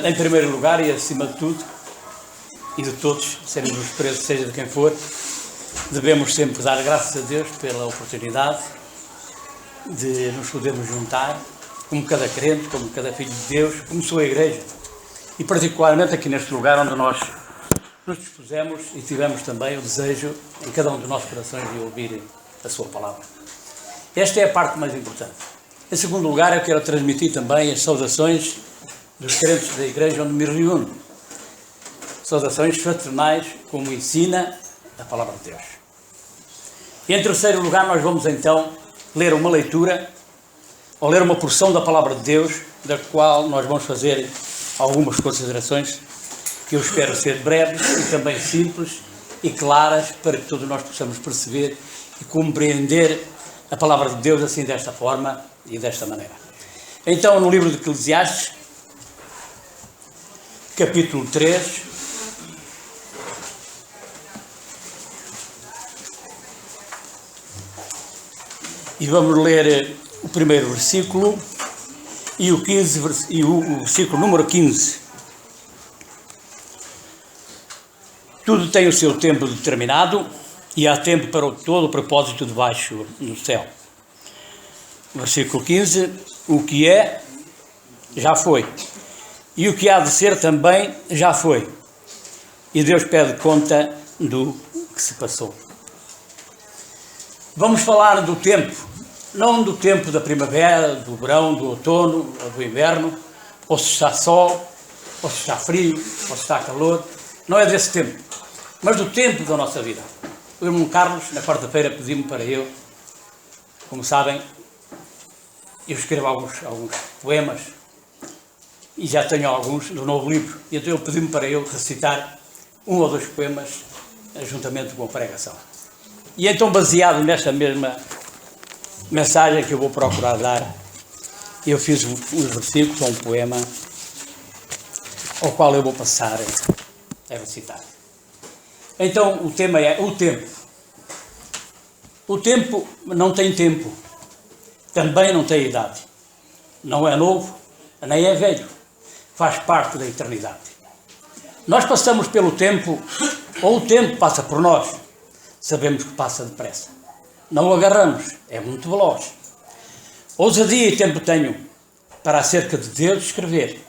Em primeiro lugar e acima de tudo, e de todos, sendo os presos, seja de quem for, devemos sempre dar graças a Deus pela oportunidade de nos podermos juntar, como cada crente, como cada filho de Deus, como sua igreja, e particularmente aqui neste lugar onde nós nos dispusemos e tivemos também o desejo em cada um dos nossos corações de ouvir a sua palavra. Esta é a parte mais importante. Em segundo lugar, eu quero transmitir também as saudações dos crentes da igreja onde me reúno. Saudações fraternais, como ensina a palavra de Deus. E em terceiro lugar, nós vamos então ler uma leitura, ou ler uma porção da palavra de Deus, da qual nós vamos fazer algumas considerações, que eu espero ser breves e também simples e claras, para que todos nós possamos perceber e compreender a palavra de Deus assim desta forma e desta maneira. Então, no livro de Eclesiastes, capítulo 3, e vamos ler o primeiro versículo e o versículo número 15. Tudo tem o seu tempo determinado e há tempo para todo o propósito debaixo do céu. Versículo 15. O que é, já foi. E o que há de ser também, já foi. E Deus pede conta do que se passou. Vamos falar do tempo. Não do tempo da primavera, do verão, do outono, ou do inverno, ou se está sol, ou se está frio, ou se está calor. Não é desse tempo, mas do tempo da nossa vida. O irmão Carlos, na quarta-feira, pediu-me para eu, como sabem, eu escrevo alguns poemas, e já tenho alguns do novo livro, e então ele pediu-me para eu recitar um ou dois poemas, juntamente com a pregação. E então, baseado nesta mesma mensagem que eu vou procurar dar, eu fiz uns versículos, ou um poema, ao qual eu vou passar a recitar. Então, o tema é o tempo. O tempo não tem tempo, também não tem idade. Não é novo, nem é velho. Faz parte da eternidade. Nós passamos pelo tempo, ou o tempo passa por nós. Sabemos que passa depressa. Não o agarramos, é muito veloz. Ousadia e tempo tenho para acerca de Deus escrever.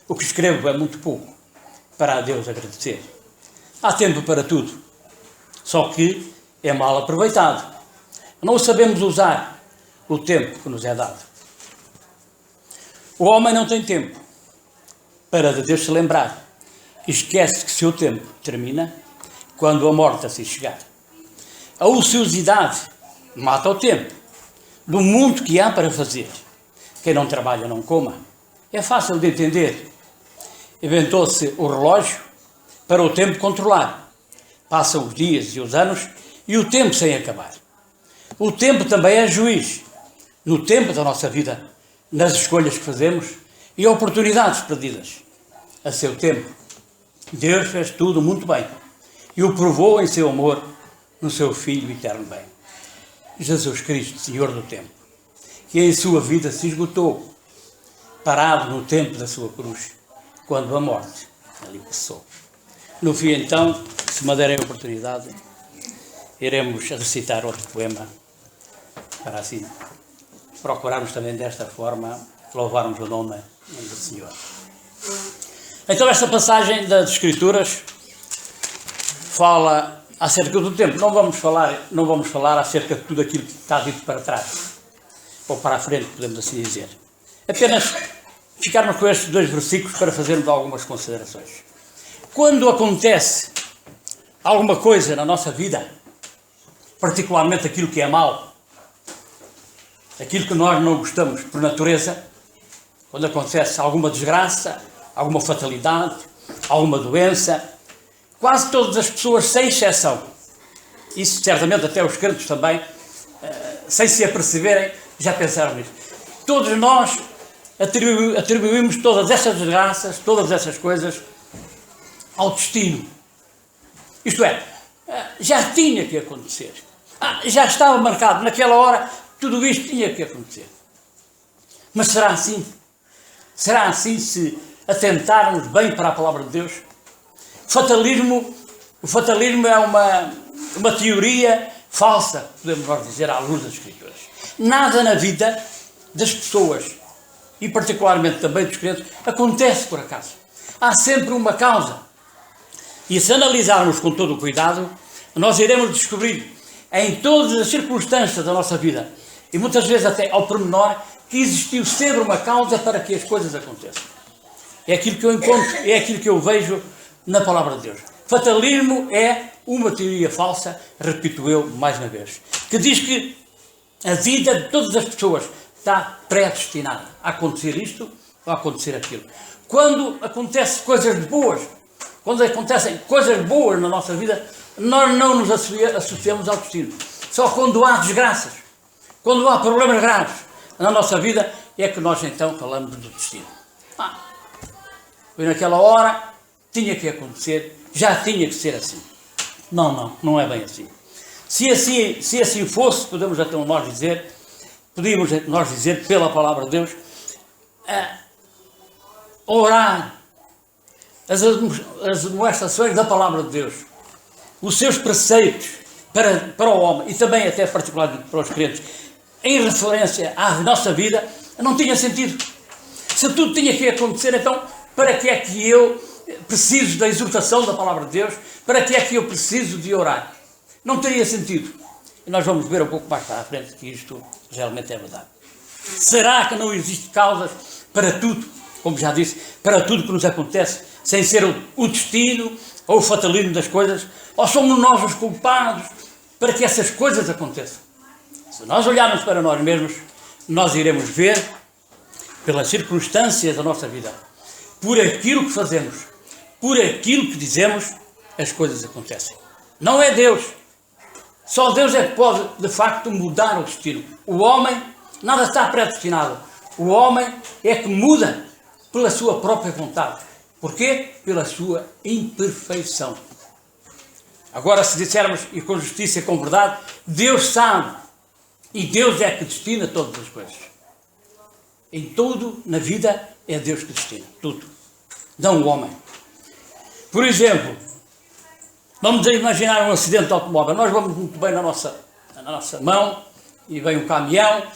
O que escrevo é muito pouco para a Deus agradecer. Há tempo para tudo, só que é mal aproveitado. Não sabemos usar o tempo que nos é dado. O homem não tem tempo para de Deus se lembrar. Esquece que seu tempo termina quando a morte assim chegar. A ociosidade mata o tempo do mundo que há para fazer. Quem não trabalha não coma. É fácil de entender. Inventou-se o relógio para o tempo controlar. Passam os dias e os anos e o tempo sem acabar. O tempo também é juiz no tempo da nossa vida, nas escolhas que fazemos e oportunidades perdidas. A seu tempo, Deus fez tudo muito bem e o provou em seu amor no seu Filho eterno bem. Jesus Cristo, Senhor do tempo, que em sua vida se esgotou, parado no tempo da sua cruz, quando a morte ali passou. No fim, então, se me derem a oportunidade, iremos recitar outro poema, para assim procurarmos também desta forma louvarmos o nome do Senhor. Então, esta passagem das Escrituras fala acerca do tempo. Não vamos falar acerca de tudo aquilo que está dito para trás, ou para a frente, podemos assim dizer. Apenas ficarmos com estes dois versículos para fazermos algumas considerações. Quando acontece alguma coisa na nossa vida, particularmente aquilo que é mau, aquilo que nós não gostamos por natureza, quando acontece alguma desgraça, alguma fatalidade, alguma doença, quase todas as pessoas, sem exceção, isso certamente até os crentes também, sem se aperceberem, já pensaram nisso. Todos nós atribuímos todas essas desgraças, todas essas coisas, ao destino. Isto é, já tinha que acontecer. Já estava marcado, naquela hora, tudo isto tinha que acontecer. Mas será assim? Será assim se atentarmos bem para a palavra de Deus. O fatalismo é uma teoria falsa, podemos nós dizer, à luz das Escrituras. Nada na vida das pessoas, e particularmente também dos crentes, acontece por acaso. Há sempre uma causa. E se analisarmos com todo o cuidado, nós iremos descobrir em todas as circunstâncias da nossa vida, e muitas vezes até ao pormenor, que existiu sempre uma causa para que as coisas aconteçam. É aquilo que eu encontro, é aquilo que eu vejo na palavra de Deus. Fatalismo é uma teoria falsa, repito eu mais uma vez, que diz que a vida de todas as pessoas está predestinada a acontecer isto ou a acontecer aquilo. Quando acontecem coisas boas, quando acontecem coisas boas na nossa vida, nós não nos associamos ao destino. Só quando há desgraças, quando há problemas graves na nossa vida, é que nós então falamos do destino. Foi naquela hora, tinha que acontecer, já tinha que ser assim. Não é bem assim. Se assim fosse, podemos então nós dizer pela palavra de Deus, orar as demonstrações da palavra de Deus, os seus preceitos para o homem e também até particularmente para os crentes, em referência à nossa vida, não tinha sentido. Se tudo tinha que acontecer, então para que é que eu preciso da exortação da palavra de Deus? Para que é que eu preciso de orar? Não teria sentido. E nós vamos ver um pouco mais para a frente que isto realmente é verdade. Será que não existe causas para tudo, como já disse, para tudo que nos acontece, sem ser o destino ou o fatalismo das coisas? Ou somos nós os culpados para que essas coisas aconteçam? Se nós olharmos para nós mesmos, nós iremos ver, pelas circunstâncias da nossa vida, por aquilo que fazemos, por aquilo que dizemos, as coisas acontecem. Não é Deus. Só Deus é que pode, de facto, mudar o destino. O homem, nada está predestinado. O homem é que muda pela sua própria vontade. Porquê? Pela sua imperfeição. Agora, se dissermos, e com justiça e com verdade, Deus sabe. E Deus é que destina todas as coisas. Em tudo, na vida, é Deus que destina. Tudo. Não o homem. Por exemplo, vamos imaginar um acidente de automóvel. Nós vamos muito bem na nossa mão e vem um caminhão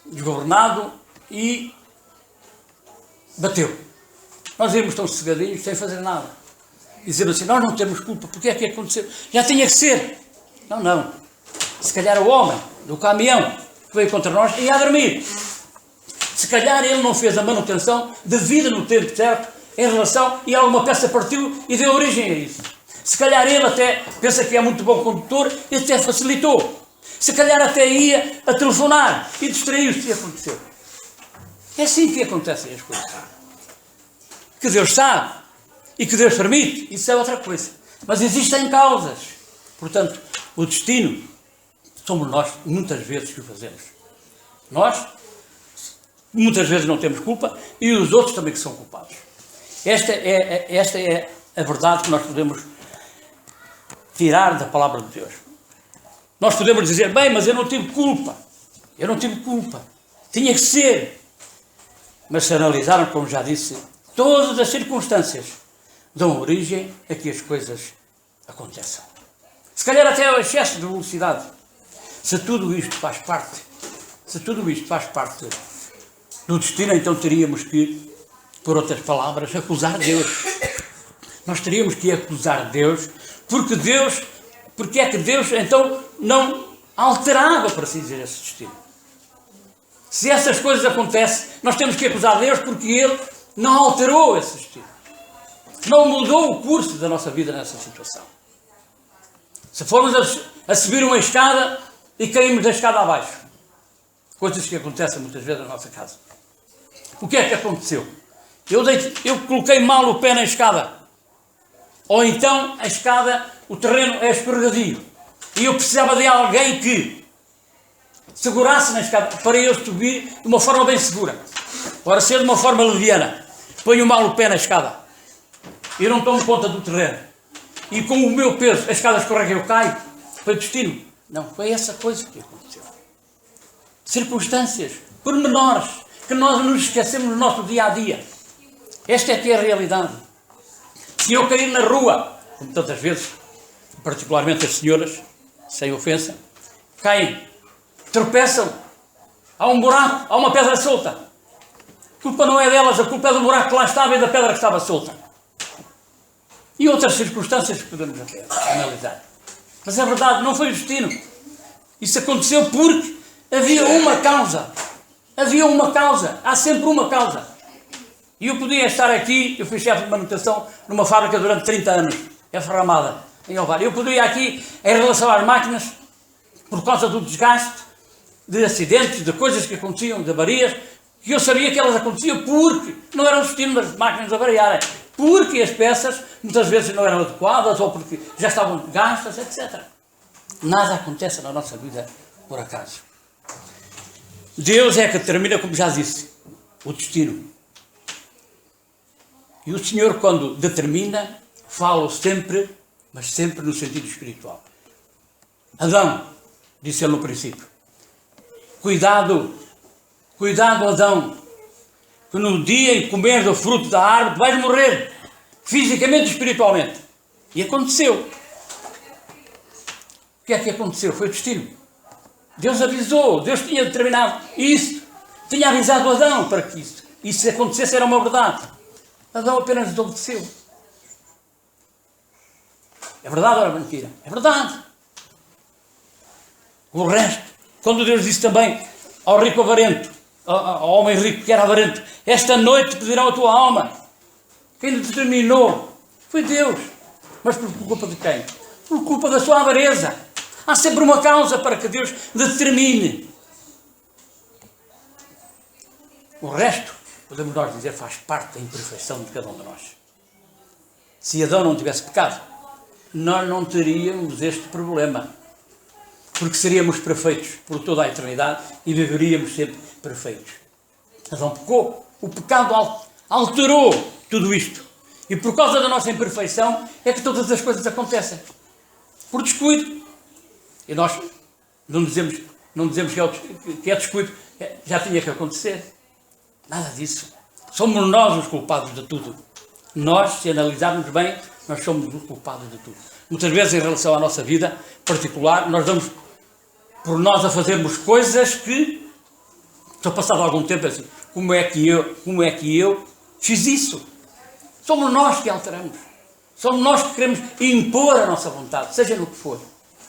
desgovernado e bateu. Nós íamos tão sossegadinhos, sem fazer nada. E dizemos assim, nós não temos culpa, porque é que aconteceu? Já tinha que ser. Não. Se calhar o homem do caminhão que veio contra nós ia a dormir. Se calhar ele não fez a manutenção devida no tempo certo em relação, e alguma peça partiu e deu origem a isso. Se calhar ele até pensa que é muito bom condutor e até facilitou. Se calhar até ia a telefonar e distraiu-se e aconteceu. É assim que acontecem as coisas. Que Deus sabe e que Deus permite, isso é outra coisa. Mas existem causas. Portanto, o destino somos nós muitas vezes que o fazemos. Nós muitas vezes não temos culpa e os outros também que são culpados. Esta é a verdade que nós podemos tirar da palavra de Deus. Nós podemos dizer, bem, mas eu não tive culpa. Tinha que ser. Mas se analisarmos, como já disse, todas as circunstâncias dão origem a que as coisas aconteçam. Se calhar até o excesso de velocidade. Se tudo isto faz parte do destino, então teríamos que, por outras palavras, acusar Deus. Nós teríamos que acusar Deus, porque é que Deus então não alterava, para assim dizer, esse destino. Se essas coisas acontecem, nós temos que acusar Deus porque Ele não alterou esse destino. Não mudou o curso da nossa vida nessa situação. Se formos a subir uma escada e caímos da escada abaixo, coisas que acontecem muitas vezes na nossa casa. O que é que aconteceu? Eu coloquei mal o pé na escada. Ou então a escada, o terreno é escorregadio. E eu precisava de alguém que segurasse na escada para eu subir de uma forma bem segura. Ora, ser de uma forma leviana. Ponho mal o pé na escada. Eu não tomo conta do terreno. E com o meu peso, a escada escorrega e eu caio. Foi destino. Não, foi essa coisa que aconteceu. Circunstâncias, pormenores, que nós nos esquecemos no nosso dia a dia. Esta é que é a realidade. Se eu cair na rua, como tantas vezes, particularmente as senhoras, sem ofensa, caem, tropeçam, há um buraco, há uma pedra solta. A culpa não é delas, a culpa é do buraco que lá estava e da pedra que estava solta. E outras circunstâncias que podemos até analisar. Mas é verdade, não foi o destino. Isso aconteceu porque havia uma causa. Havia uma causa. Há sempre uma causa. E eu podia estar aqui, eu fui chefe de manutenção numa fábrica durante 30 anos, em Ferramada, em Ovar. Eu podia aqui, em relação às máquinas, por causa do desgaste, de acidentes, de coisas que aconteciam, de avarias, que eu sabia que elas aconteciam porque não era o destino das máquinas avariarem. Porque as peças muitas vezes não eram adequadas ou porque já estavam gastas, etc. Nada acontece na nossa vida por acaso. Deus é que determina, como já disse, o destino. E o Senhor, quando determina, fala sempre, mas sempre no sentido espiritual. Adão, disse ele no princípio, cuidado, Adão, que no dia em comer do fruto da árvore vais morrer, fisicamente e espiritualmente. E aconteceu. O que é que aconteceu? Foi o destino. Deus avisou, Deus tinha determinado isso, tinha avisado Adão para que isso acontecesse, era uma verdade. Adão apenas desobedeceu. É verdade ou é mentira? É verdade. O resto, quando Deus disse também ao rico avarento, ao homem rico que era avarento, esta noite pedirão a tua alma. Quem determinou foi Deus. Mas por culpa de quem? Por culpa da sua avareza. Há sempre uma causa para que Deus determine. O resto, podemos nós dizer, faz parte da imperfeição de cada um de nós. Se Adão não tivesse pecado, nós não teríamos este problema. Porque seríamos perfeitos por toda a eternidade e viveríamos sempre perfeitos. Adão pecou. O pecado alterou tudo isto. E por causa da nossa imperfeição é que todas as coisas acontecem. Por descuido. E nós não dizemos que é descuido. Já tinha que acontecer. Nada disso. Somos nós os culpados de tudo. Nós, se analisarmos bem, nós somos os culpados de tudo. Muitas vezes, em relação à nossa vida particular, nós damos por nós a fazermos coisas que, só passado algum tempo, assim, como é que eu fiz isso? Somos nós que alteramos. Somos nós que queremos impor a nossa vontade, seja no que for.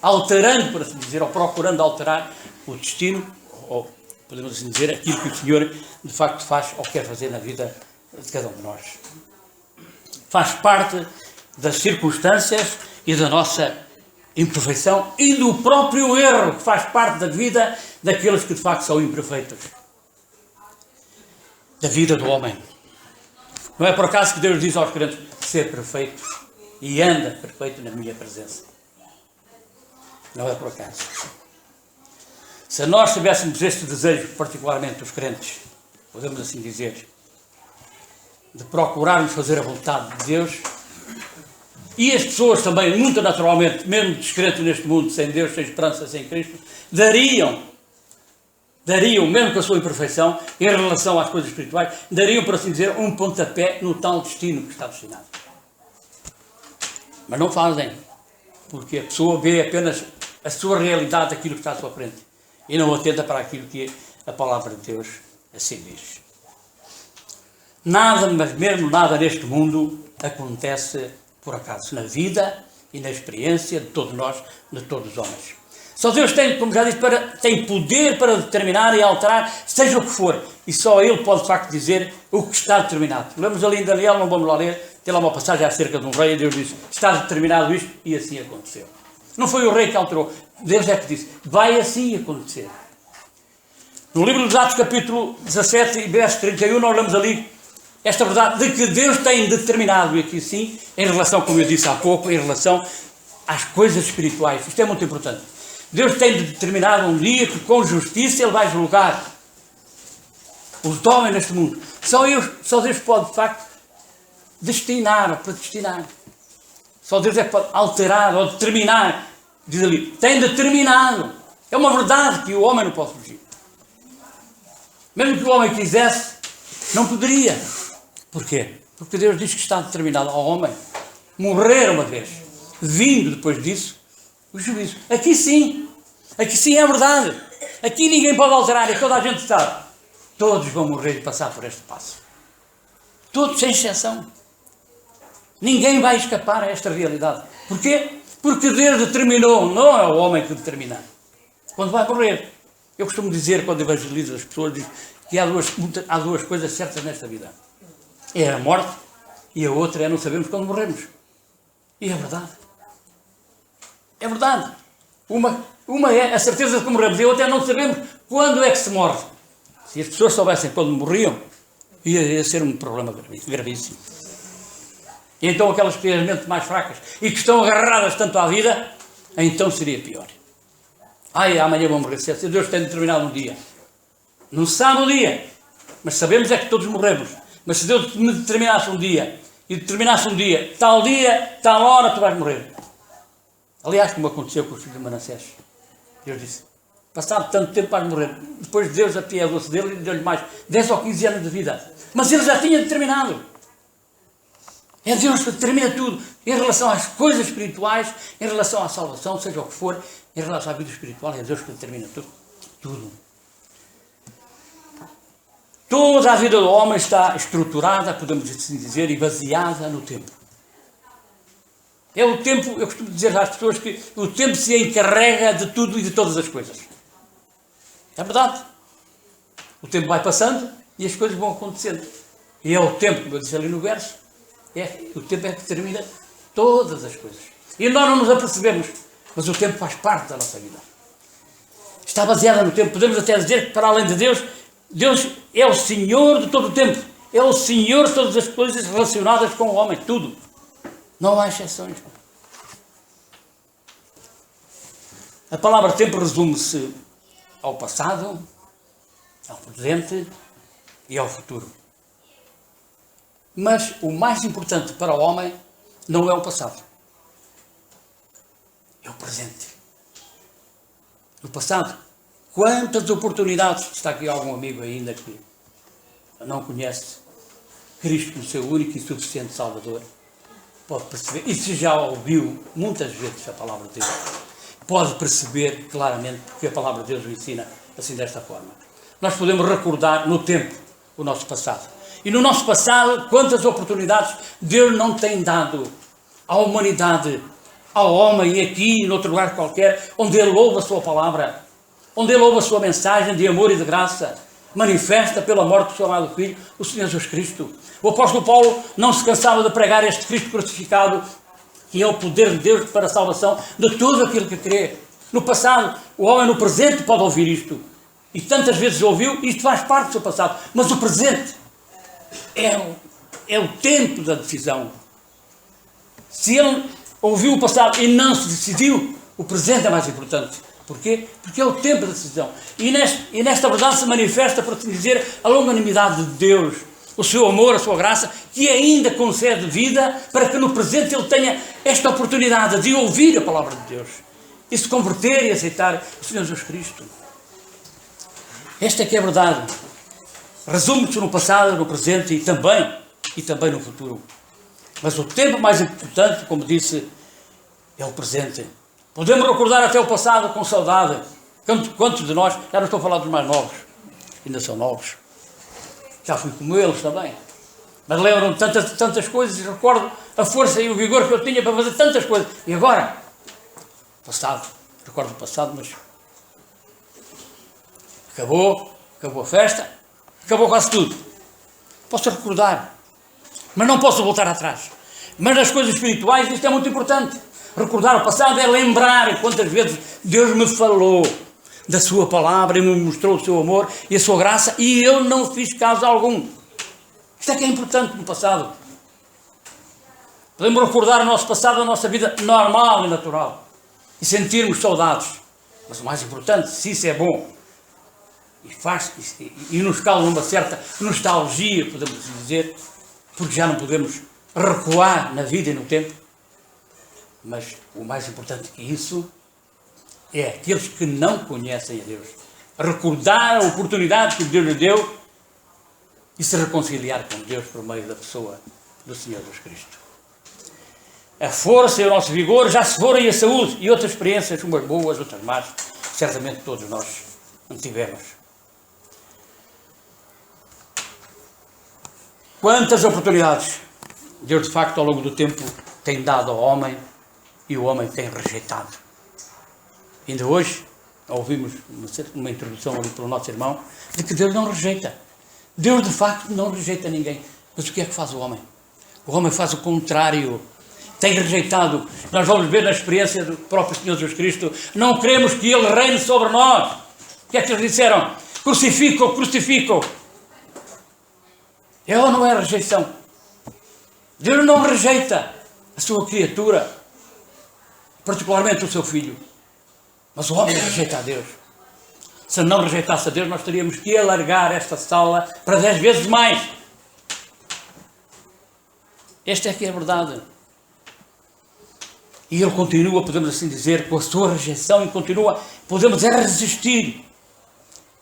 Alterando, por assim dizer, ou procurando alterar o destino, ou podemos assim dizer, aquilo que o Senhor de facto faz ou quer fazer na vida de cada um de nós. Faz parte das circunstâncias e da nossa imperfeição e do próprio erro, que faz parte da vida daqueles que de facto são imperfeitos. Da vida do homem. Não é por acaso que Deus diz aos crentes, ser perfeito e anda perfeito na minha presença. Não é por acaso. Se nós tivéssemos este desejo, particularmente os crentes, podemos assim dizer, de procurarmos fazer a vontade de Deus, e as pessoas também, muito naturalmente, mesmo descrentes neste mundo, sem Deus, sem esperança, sem Cristo, dariam, mesmo com a sua imperfeição, em relação às coisas espirituais, dariam, por assim dizer, um pontapé no tal destino que está destinado. Mas não fazem, porque a pessoa vê apenas a sua realidade, aquilo que está à sua frente, e não atenta para aquilo que a palavra de Deus assim diz. Nada, mas mesmo nada neste mundo acontece por acaso, na vida e na experiência de todos nós, de todos os homens. Só Deus tem, como já disse, tem poder para determinar e alterar, seja o que for. E só Ele pode, de facto, dizer o que está determinado. Lemos ali em Daniel, não vamos lá ler, tem lá uma passagem acerca de um rei, e Deus diz, está determinado isto, e assim aconteceu. Não foi o rei que alterou, Deus é que disse, vai assim acontecer. No livro dos Atos, capítulo 17, verso 31, nós lemos ali esta verdade de que Deus tem determinado, e aqui sim, em relação, como eu disse há pouco, em relação às coisas espirituais. Isto é muito importante. Deus tem determinado um dia que com justiça Ele vai julgar os homens neste mundo. Só Deus pode, de facto, predestinar. Só Deus é que pode alterar ou determinar. Diz ali, tem determinado. É uma verdade que o homem não pode fugir. Mesmo que o homem quisesse, não poderia. Porquê? Porque Deus diz que está determinado ao homem morrer uma vez, vindo depois disso o juízo. Aqui sim é verdade. Aqui ninguém pode alterar, e toda a gente sabe. Todos vão morrer e passar por este passo. Todos, sem exceção. Ninguém vai escapar a esta realidade. Porquê? Porque Deus determinou, não é o homem que determina. Quando vai morrer. Eu costumo dizer, quando evangelizo as pessoas, digo que há duas coisas certas nesta vida. É a morte e a outra é não sabermos quando morremos. E é verdade. É verdade. Uma é a certeza de que morremos e a outra é não sabermos quando é que se morre. Se as pessoas soubessem quando morriam, ia ser um problema gravíssimo. E então aquelas que têm as mentes mais fracas e que estão agarradas tanto à vida, então seria pior. Ai, amanhã vão morrer cedo. Deus tem determinado um dia. Não se sabe o dia, mas sabemos é que todos morremos. Mas se Deus me determinasse um dia, e determinasse um dia, tal hora, tu vais morrer. Aliás, como aconteceu com os filhos de Manassés. Deus disse, passado tanto tempo vais morrer. Depois Deus apiedou-se dele e deu-lhe mais 10 ou 15 anos de vida. Mas ele já tinha determinado. É Deus que determina tudo. Em relação às coisas espirituais, em relação à salvação, seja o que for, em relação à vida espiritual, é Deus que determina tudo. Tudo. Toda a vida do homem está estruturada, podemos assim dizer, e baseada no tempo. É o tempo, eu costumo dizer às pessoas que o tempo se encarrega de tudo e de todas as coisas. É verdade. O tempo vai passando e as coisas vão acontecendo. E é o tempo, como eu disse ali no verso, o tempo é que determina todas as coisas. E nós não nos apercebemos, mas o tempo faz parte da nossa vida. Está baseada no tempo. Podemos até dizer que, para além de Deus, Deus é o Senhor de todo o tempo. É o Senhor de todas as coisas relacionadas com o homem. Tudo. Não há exceções. A palavra tempo resume-se ao passado, ao presente e ao futuro. Mas o mais importante para o homem não é o passado. É o presente. O passado. Quantas oportunidades, está aqui algum amigo ainda que não conhece Cristo como seu único e suficiente Salvador, pode perceber, e se já ouviu muitas vezes a palavra de Deus, pode perceber claramente porque a palavra de Deus o ensina assim desta forma. Nós podemos recordar no tempo o nosso passado. E no nosso passado, quantas oportunidades Deus não tem dado à humanidade, ao homem, e aqui, em outro lugar qualquer, onde Ele ouve a sua palavra, onde Ele ouve a sua mensagem de amor e de graça, manifesta pela morte do seu amado Filho, o Senhor Jesus Cristo. O apóstolo Paulo não se cansava de pregar este Cristo crucificado, que é o poder de Deus para a salvação de todo aquele que crê. No passado, o homem no presente pode ouvir isto. E tantas vezes ouviu, isto faz parte do seu passado. Mas o presente é o tempo da decisão. Se ele ouviu o passado e não se decidiu, o presente é mais importante. Porquê? Porque é o tempo da decisão. E nesta verdade se manifesta, por assim dizer, a longanimidade de Deus, o seu amor, a sua graça, que ainda concede vida para que no presente ele tenha esta oportunidade de ouvir a palavra de Deus e se converter e aceitar o Senhor Jesus Cristo. Esta é que é a verdade. Resume-se no passado, no presente e também no futuro. Mas o tempo mais importante, como disse, é o presente. Podemos recordar até o passado com saudade. Quantos de nós, já não estou a falar dos mais novos, ainda são novos, já fui como eles também, mas lembram-me de tantas coisas e recordo a força e o vigor que eu tinha para fazer tantas coisas. E agora, recordo o passado, mas acabou a festa, acabou quase tudo. Posso recordar, mas não posso voltar atrás. Mas nas coisas espirituais isto é muito importante. Recordar o passado é lembrar quantas vezes Deus me falou da sua palavra e me mostrou o seu amor e a sua graça e eu não fiz caso algum. Isto é que é importante no passado. Podemos recordar o nosso passado, a nossa vida normal e natural e sentirmos saudades. Mas o mais importante, se isso é bom e nos causa uma certa nostalgia, podemos dizer, porque já não podemos recuar na vida e no tempo. Mas o mais importante que isso é aqueles que não conhecem a Deus recordar a oportunidade que Deus lhe deu e se reconciliar com Deus por meio da pessoa do Senhor Jesus Cristo. A força e o nosso vigor já se foram, e a saúde e outras experiências, umas boas, outras más, certamente todos nós não tivemos. Quantas oportunidades Deus, de facto, ao longo do tempo, tem dado ao homem e o homem tem rejeitado. Ainda hoje, ouvimos uma introdução ali pelo nosso irmão, de que Deus não rejeita. Deus, de facto, não rejeita ninguém. Mas o que é que faz o homem? O homem faz o contrário. Tem rejeitado. Nós vamos ver na experiência do próprio Senhor Jesus Cristo, não queremos que Ele reine sobre nós. O que é que eles disseram? Crucificam, crucificam. É ou não é rejeição? Deus não rejeita a sua criatura, particularmente o seu filho. Mas o homem rejeita a Deus. Se não rejeitasse a Deus, nós teríamos que alargar esta sala para 10 vezes mais. Esta é que é a verdade. E ele continua, podemos assim dizer, com a sua rejeição, e continua, podemos resistir.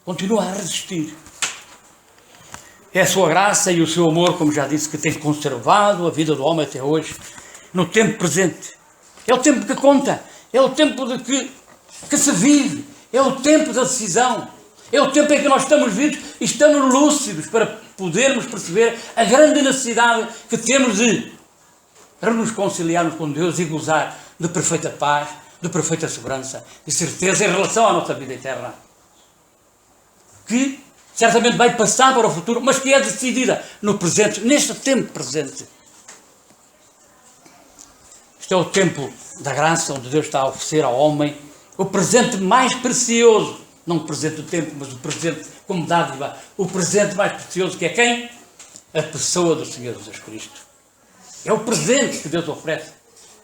Continua a resistir. É a sua graça e o seu amor, como já disse, que tem conservado a vida do homem até hoje, no tempo presente. É o tempo que conta. É o tempo de que se vive. É o tempo da decisão. É o tempo em que nós estamos vivos e estamos lúcidos para podermos perceber a grande necessidade que temos de nos conciliarmos com Deus e gozar de perfeita paz, de perfeita segurança e certeza em relação à nossa vida eterna. Que certamente vai passar para o futuro, mas que é decidida no presente, neste tempo presente. Este é o tempo da graça, onde Deus está a oferecer ao homem o presente mais precioso. Não o presente do tempo, mas o presente como dádiva. O presente mais precioso, que é quem? A pessoa do Senhor Jesus Cristo. É o presente que Deus oferece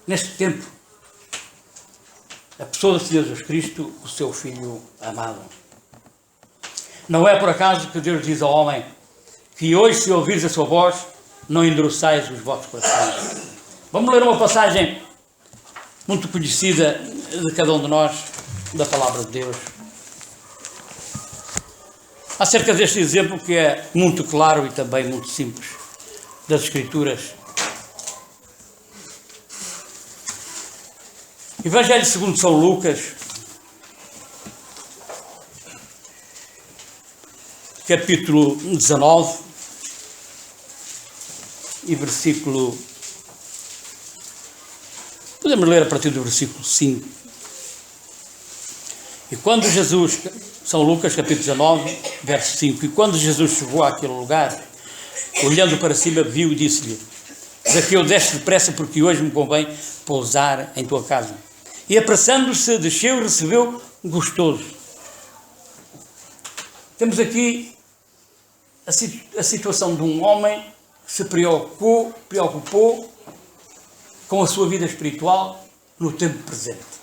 neste tempo. A pessoa do Senhor Jesus Cristo, o seu Filho amado. Não é por acaso que Deus diz ao homem que hoje, se ouvires a sua voz, não endureçais os vossos corações. Vamos ler uma passagem muito conhecida de cada um de nós, da Palavra de Deus. Acerca deste exemplo que é muito claro e também muito simples, das Escrituras. Evangelho segundo São Lucas, capítulo 19 e versículo... Podemos ler a partir do versículo 5. E quando Jesus... São Lucas, capítulo 19, verso 5. E quando Jesus chegou àquele lugar, olhando para cima, viu e disse-lhe: Zaqueu, desce depressa, porque hoje me convém pousar em tua casa. E apressando-se, desceu e recebeu gostoso. Temos aqui a situação de um homem que se preocupou com a sua vida espiritual no tempo presente.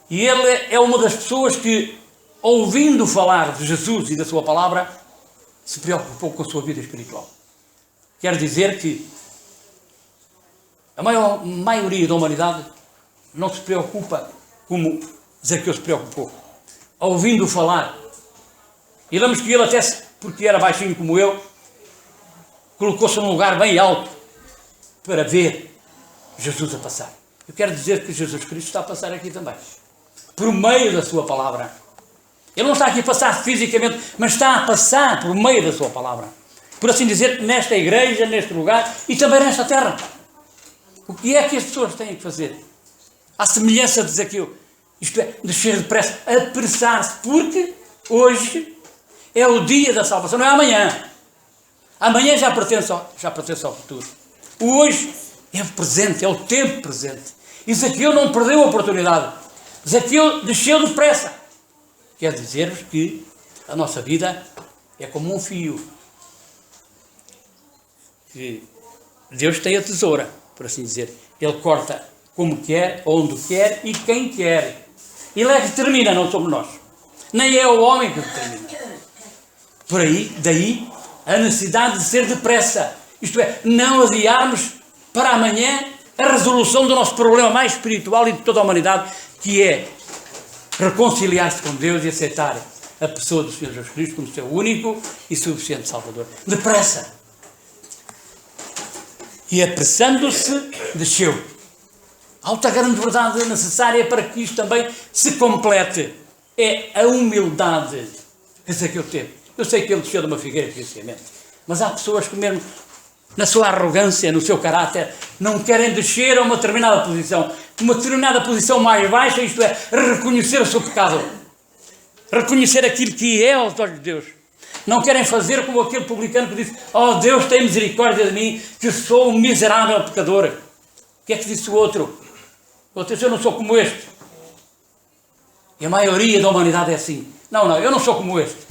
E ele é uma das pessoas que, ouvindo falar de Jesus e da sua palavra, se preocupou com a sua vida espiritual. Quer dizer que a maior maioria da humanidade não se preocupa como Zaqueu se preocupou. Ouvindo falar. E lembro que ele até, porque era baixinho como eu, colocou-se num lugar bem alto para ver Jesus a passar. Eu quero dizer que Jesus Cristo está a passar aqui também. Por meio da sua palavra. Ele não está aqui a passar fisicamente, mas está a passar por meio da sua palavra. Por assim dizer, nesta igreja, neste lugar e também nesta terra. O que é que as pessoas têm que fazer? À semelhança de Zaqueu. Isto é, descer depressa, apressar-se, porque hoje é o dia da salvação, não é amanhã. Amanhã já pertence ao futuro. O hoje é o presente, é o tempo presente. E Zaqueu não perdeu a oportunidade. Zaqueu desceu depressa. Quer dizer-vos que a nossa vida é como um fio. Que Deus tem a tesoura, por assim dizer. Ele corta como quer, onde quer e quem quer. Ele é que determina, não somos nós. Nem é o homem que determina. Por aí, daí, a necessidade de ser depressa. Isto é, não adiarmos para amanhã a resolução do nosso problema mais espiritual e de toda a humanidade, que é reconciliar-se com Deus e aceitar a pessoa do Senhor Jesus Cristo como seu único e suficiente Salvador. Depressa. E apressando-se, desceu. Há outra grande verdade necessária para que isto também se complete. É a humildade que Zaqueu teve. Eu sei que ele desceu de uma figueira, precisamente. Mas há pessoas que mesmo, na sua arrogância, no seu caráter, não querem descer a uma determinada posição mais baixa, isto é, reconhecer o seu pecado. Reconhecer aquilo que é aos olhos de Deus. Não querem fazer como aquele publicano que disse: oh, Deus, tem misericórdia de mim, que sou um miserável pecador. O que é que disse o outro? O outro disse: eu não sou como este. E a maioria da humanidade é assim. Não, eu não sou como este.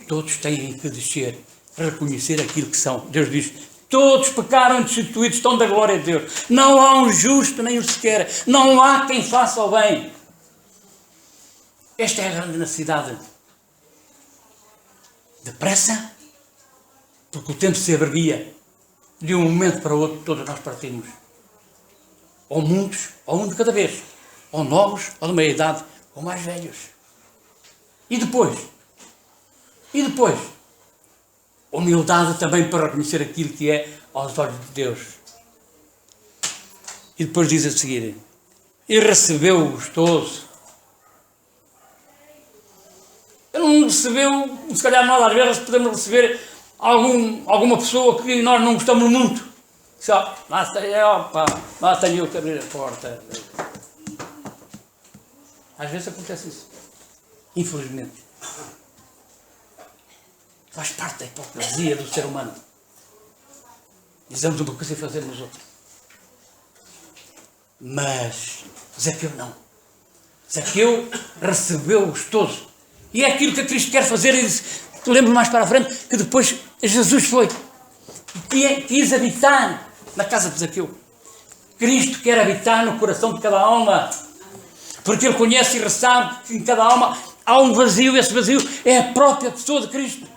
Todos têm que descer, reconhecer aquilo que são. Deus diz: todos pecaram e destituídos estão da glória de Deus. Não há um justo, nem um sequer. Não há quem faça o bem. Esta é a grande necessidade. Depressa, porque o tempo se abrevia. De um momento para o outro, todos nós partimos. Ou muitos, ou um de cada vez. Ou novos, ou de meia idade, ou mais velhos. E depois? Humildade também para reconhecer aquilo que é aos olhos de Deus. E depois diz a seguir: e recebeu o gostoso. Ele não recebeu, se calhar nós às vezes podemos receber alguma pessoa que nós não gostamos muito. Só, lá tenho eu que abrir a porta. Às vezes acontece isso. Infelizmente. Faz parte da hipocrisia do ser humano. Dizemos uma coisa e fazemos outra. Mas Zaqueu não. Zaqueu recebeu o gostoso. E é aquilo que Cristo quer fazer. E lembro mais para a frente que depois Jesus foi. E quis habitar na casa de Zaqueu. Cristo quer habitar no coração de cada alma. Porque Ele conhece e sabe que em cada alma há um vazio. E esse vazio é a própria pessoa de Cristo.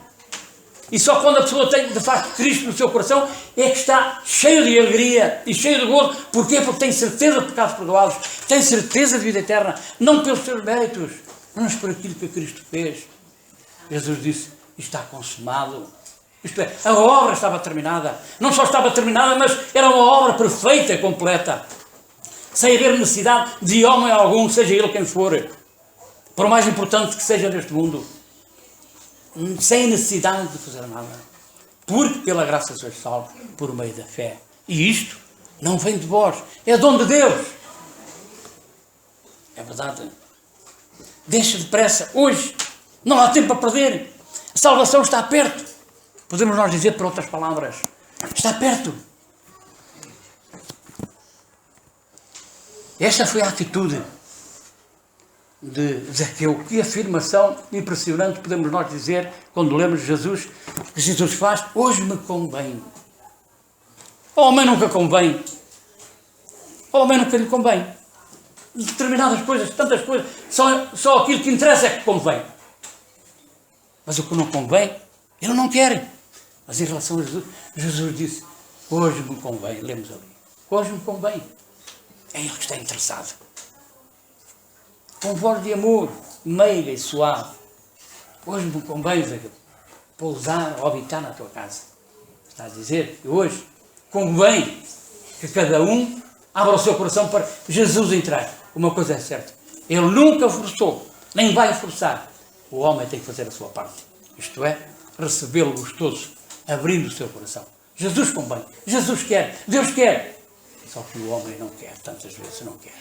E só quando a pessoa tem, de facto, Cristo no seu coração, é que está cheio de alegria e cheio de gozo. Porquê? Porque tem certeza de pecados perdoados, tem certeza de vida eterna, não pelos seus méritos, mas por aquilo que Cristo fez. Jesus disse: está consumado. Isto é, a obra estava terminada. Não só estava terminada, mas era uma obra perfeita e completa. Sem haver necessidade de homem algum, seja ele quem for, por mais importante que seja neste mundo. Sem necessidade de fazer nada, porque pela graça sois salvos por meio da fé. E isto não vem de vós, é dom de Deus. É verdade. Deixa depressa, hoje, não há tempo a perder. A salvação está perto. Podemos nós dizer por outras palavras: está perto. Esta foi a atitude de Zaqueu. Que afirmação impressionante podemos nós dizer quando lemos Jesus, que Jesus faz: hoje me convém. Ao homem nunca convém. Ao homem nunca lhe convém. Determinadas coisas, tantas coisas, só aquilo que interessa é que convém. Mas o que não convém, ele não quer. Mas em relação a Jesus, Jesus disse: hoje me convém. Lemos ali: hoje me convém. É ele que está interessado. Com voz de amor, meiga e suave. Hoje me convém, Zaqueu, pousar ou habitar na tua casa. Está a dizer que hoje convém que cada um abra o seu coração para Jesus entrar. Uma coisa é certa: Ele nunca forçou, nem vai forçar. O homem tem que fazer a sua parte. Isto é, recebê-lo gostoso, abrindo o seu coração. Jesus convém, Jesus quer, Deus quer. Só que o homem não quer, tantas vezes não quer.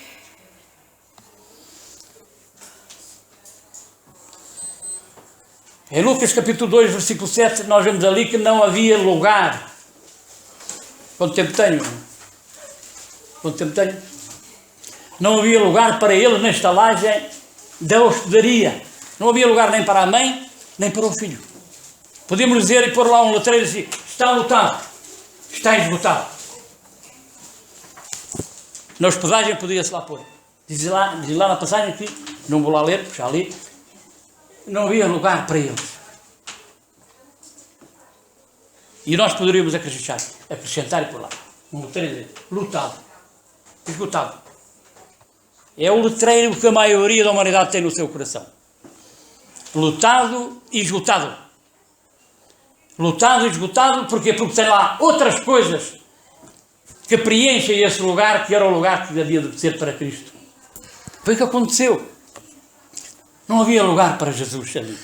Em Lucas capítulo 2, versículo 7, nós vemos ali que não havia lugar. Quanto tempo tenho? Não havia lugar para ele na estalagem da hospedaria. Não havia lugar nem para a mãe, nem para o filho. Podíamos dizer e pôr lá um letreiro assim: está lotado, está esgotado. Na hospedagem podia-se lá pôr. Diz lá na passagem que, não vou lá ler, já li, não havia lugar para eles. E nós poderíamos acrescentar e por lá um letreiro lotado, esgotado. É o letreiro que a maioria da humanidade tem no seu coração. Lotado e esgotado. lutado e esgotado, porquê? Porque tem lá outras coisas que preenchem esse lugar, que era o lugar que havia de ser para Cristo. Foi o que aconteceu. Não havia lugar para Jesus ali.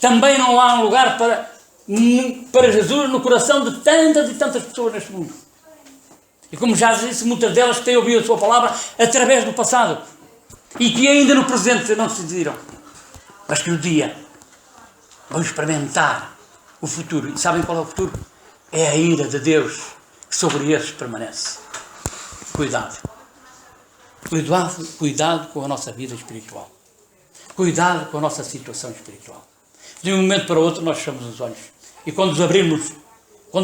Também não há um lugar para Jesus no coração de tantas e tantas pessoas neste mundo. E como já disse, muitas delas têm ouvido a sua palavra através do passado. E que ainda no presente não se decidiram. Mas que no dia vão experimentar o futuro. E sabem qual é o futuro? É a ira de Deus que sobre esses permanece. Cuidado. Cuidado com a nossa vida espiritual. Cuidado com a nossa situação espiritual. De um momento para o outro nós fechamos os olhos. E quando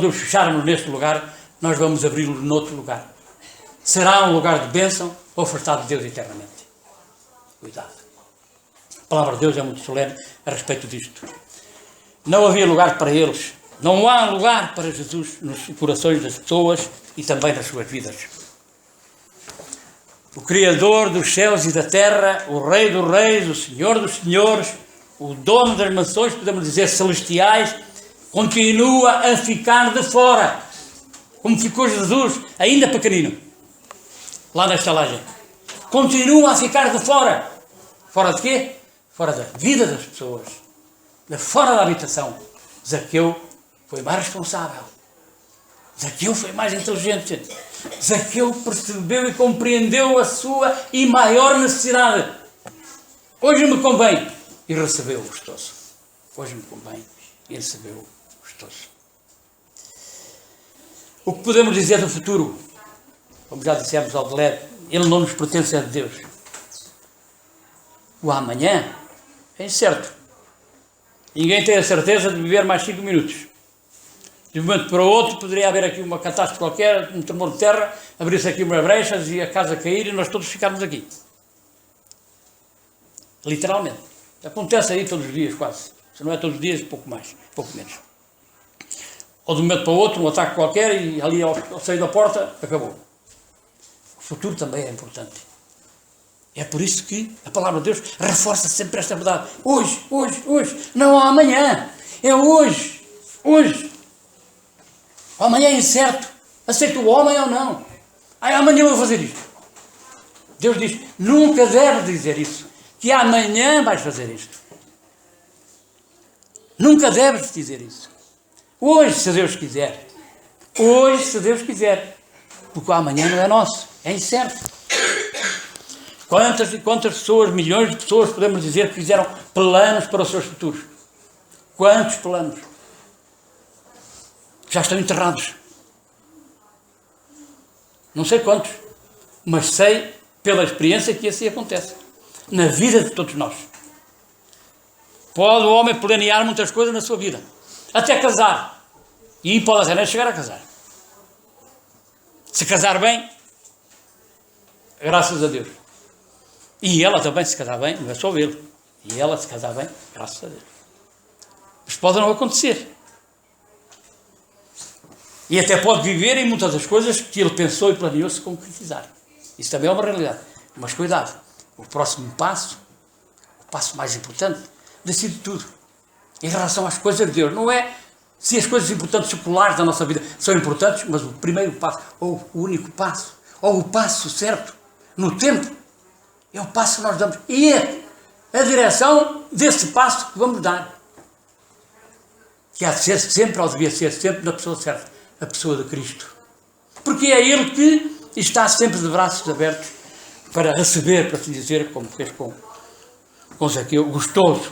os fecharmos neste lugar, nós vamos abri-los noutro lugar. Será um lugar de bênção ou afastado de Deus eternamente. Cuidado. A palavra de Deus é muito solene a respeito disto. Não havia lugar para eles. Não há lugar para Jesus nos corações das pessoas e também nas suas vidas. O Criador dos céus e da terra, o Rei dos reis, o Senhor dos senhores, o dono das mansões, podemos dizer, celestiais, continua a ficar de fora, como ficou Jesus, ainda pequenino, lá na estalagem. Continua a ficar de fora. Fora de quê? Fora da vida das pessoas, de fora da habitação. Zaqueu foi mais responsável. Zaqueu foi mais inteligente. Zaqueu percebeu e compreendeu a sua e maior necessidade. Hoje me convém. E recebeu o gostoso. Hoje me convém. E recebeu o gostoso. O que podemos dizer do futuro? Como já dissemos ao Delé, ele não nos pertence a Deus. O amanhã é incerto. Ninguém tem a certeza de viver mais 5 minutos. De um momento para o outro poderia haver aqui uma catástrofe qualquer, um tremor de terra, abrir-se aqui umas brechas e a casa cair e nós todos ficarmos aqui. Literalmente. Acontece aí todos os dias quase. Se não é todos os dias, pouco mais, pouco menos. Ou de um momento para o outro, um ataque qualquer e ali ao sair da porta, acabou. O futuro também é importante. É por isso que a palavra de Deus reforça sempre esta verdade. Hoje, hoje, hoje. Não há amanhã. É hoje. Hoje. O amanhã é incerto. Aceita o homem ou não. Amanhã eu vou fazer isto. Deus diz, nunca deve dizer isso. Que amanhã vais fazer isto. Nunca deves dizer isso. Hoje, se Deus quiser. Hoje, se Deus quiser. Porque o amanhã não é nosso. É incerto. Quantas e quantas pessoas, milhões de pessoas, podemos dizer, que fizeram planos para os seus futuros? Quantos planos? Já estão enterrados. Não sei quantos, mas sei, pela experiência, que assim acontece. Na vida de todos nós. Pode o homem planear muitas coisas na sua vida. Até casar. E pode até nem chegar a casar. Se casar bem, graças a Deus. E ela também se casar bem, não é só ele. E ela se casar bem, graças a Deus. Mas pode não acontecer. E até pode viver em muitas das coisas que ele pensou e planeou se concretizar. Isso também é uma realidade. Mas cuidado, o próximo passo, o passo mais importante, decide tudo. Em relação às coisas de Deus. Não é se as coisas importantes seculares da nossa vida são importantes, mas o primeiro passo, ou o único passo, ou o passo certo, no tempo, é o passo que nós damos. E é a direção desse passo que vamos dar. Que há de ser sempre, ou devia ser sempre, da pessoa certa. A pessoa de Cristo. Porque é Ele que está sempre de braços abertos para receber, para assim dizer, como fez com Zaqueu, gostoso.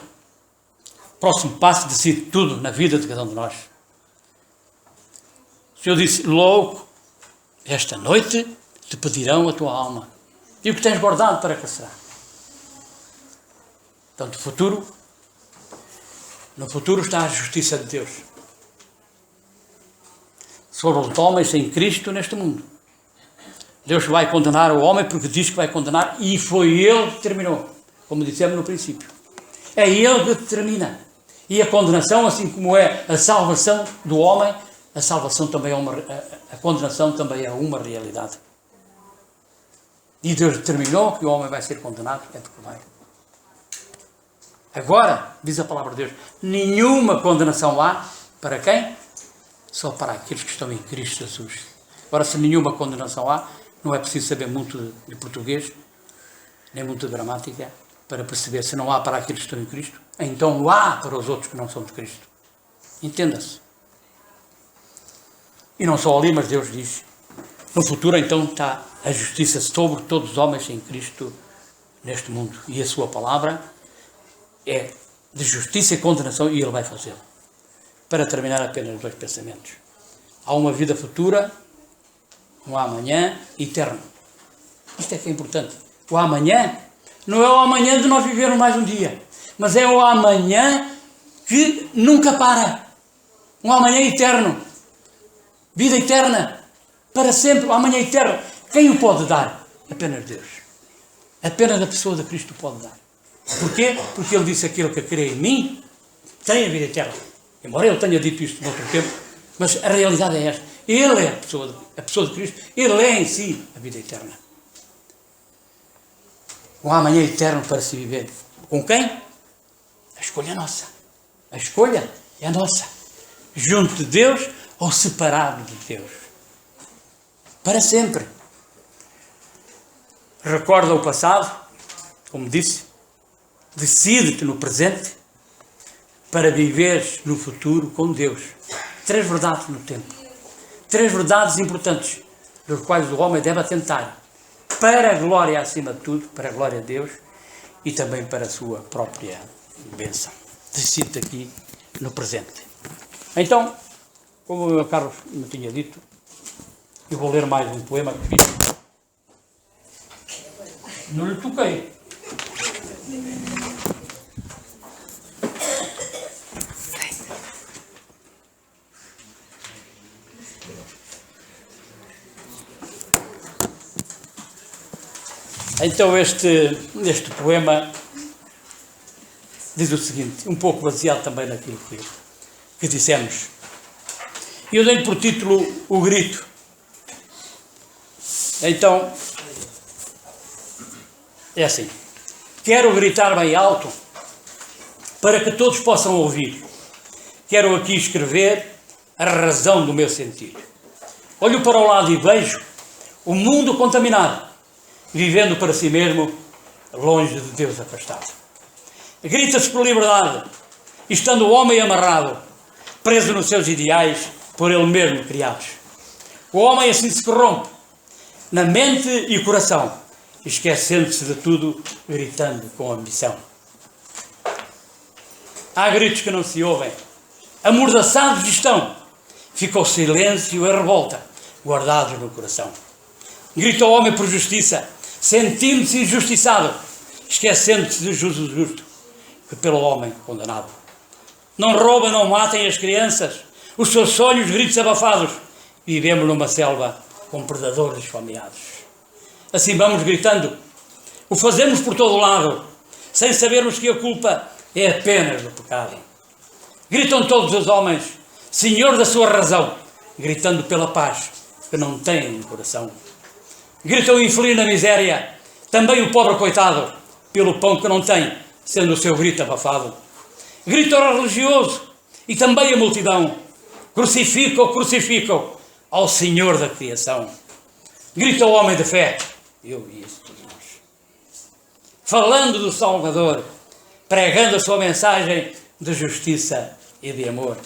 Próximo passo decide tudo na vida de cada um de nós. O Senhor disse, louco, esta noite te pedirão a tua alma. E o que tens guardado para que será? Portanto, no futuro está a justiça de Deus. Sobre os homens sem Cristo neste mundo. Deus vai condenar o homem porque diz que vai condenar e foi Ele que determinou, como dissemos no princípio. É Ele que determina. E a condenação, assim como é a salvação do homem, a salvação também é a condenação também é uma realidade. E Deus determinou que o homem vai ser condenado, é porque vai. Agora, diz a palavra de Deus, nenhuma condenação há Para quem? Só para aqueles que estão em Cristo Jesus. Ora, se nenhuma condenação há, não é preciso saber muito de português, nem muito de gramática, para perceber se não há para aqueles que estão em Cristo, então há para os outros que não são de Cristo. Entenda-se. E não só ali, mas Deus diz, no futuro então está a justiça sobre todos os homens em Cristo neste mundo. E a sua palavra é de justiça e condenação, e Ele vai fazê-lo. Para terminar apenas 2 pensamentos. Há uma vida futura, um amanhã eterno. Isto é que é importante. O amanhã não é o amanhã de nós vivermos mais um dia, mas é o amanhã que nunca para. Um amanhã eterno. Vida eterna. Para sempre. O amanhã eterno. Quem o pode dar? Apenas Deus. Apenas a pessoa de Cristo pode dar. Porquê? Porque Ele disse: aquele que crê em mim tem a vida eterna. Embora Ele tenha dito isto no outro tempo, mas a realidade é esta. Ele é a pessoa de Cristo. Ele é em si a vida eterna. Um amanhã eterno para se viver. Com quem? A escolha é nossa. A escolha é nossa. Junto de Deus ou separado de Deus. Para sempre. Recorda o passado, como disse. Decide-te no presente para viveres no futuro com Deus. 3 verdades no tempo. 3 verdades importantes, dos quais o homem deve atentar. Para a glória, acima de tudo, para a glória de Deus e também para a sua própria bênção. Decide-te aqui no presente. Então, como o meu Carlos me tinha dito, eu vou ler mais um poema que fiz. Não lhe toquei. Então este poema diz o seguinte, um pouco baseado também naquilo que dissemos. Eu dei-lhe por título O Grito. Então, é assim. Quero gritar bem alto para que todos possam ouvir. Quero aqui escrever a razão do meu sentir. Olho para o lado e vejo o mundo contaminado, vivendo para si mesmo, longe de Deus afastado. Grita-se por liberdade, estando o homem amarrado, preso nos seus ideais, por ele mesmo criados. O homem assim se corrompe, na mente e coração, esquecendo-se de tudo, gritando com ambição. Há gritos que não se ouvem, amordaçados estão, fica o silêncio e a revolta, guardados no coração. Grita o homem por justiça, sentindo-se injustiçado, esquecendo-se do justo justo, que pelo homem condenado. Não roubem, não matem as crianças, os seus sonhos, gritos abafados. Vivemos numa selva com predadores esfomeados. Assim vamos gritando, o fazemos por todo lado, sem sabermos que a culpa é apenas do pecado. Gritam todos os homens, Senhor da sua razão, gritando pela paz que não têm no coração. Grita o infeliz na miséria, também o pobre coitado, pelo pão que não tem, sendo o seu grito abafado. Grita o religioso e também a multidão, crucificam ao Senhor da criação. Grita o homem de fé, eu e isso todos nós, falando do Salvador, pregando a sua mensagem de justiça e de amor.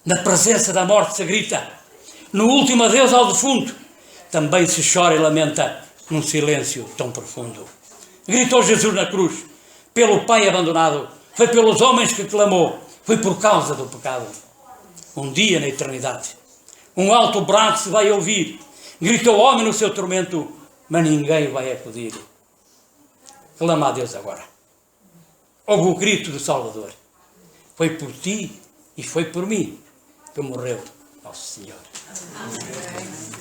Na presença da morte se grita, no último adeus ao defunto, também se chora e lamenta num silêncio tão profundo. Gritou Jesus na cruz, pelo Pai abandonado, foi pelos homens que clamou, foi por causa do pecado. Um dia na eternidade, um alto braço se vai ouvir, gritou o homem no seu tormento, mas ninguém vai acudir. Clama a Deus agora. Ouve o grito do Salvador. Foi por ti e foi por mim que morreu nosso Senhor. Amém.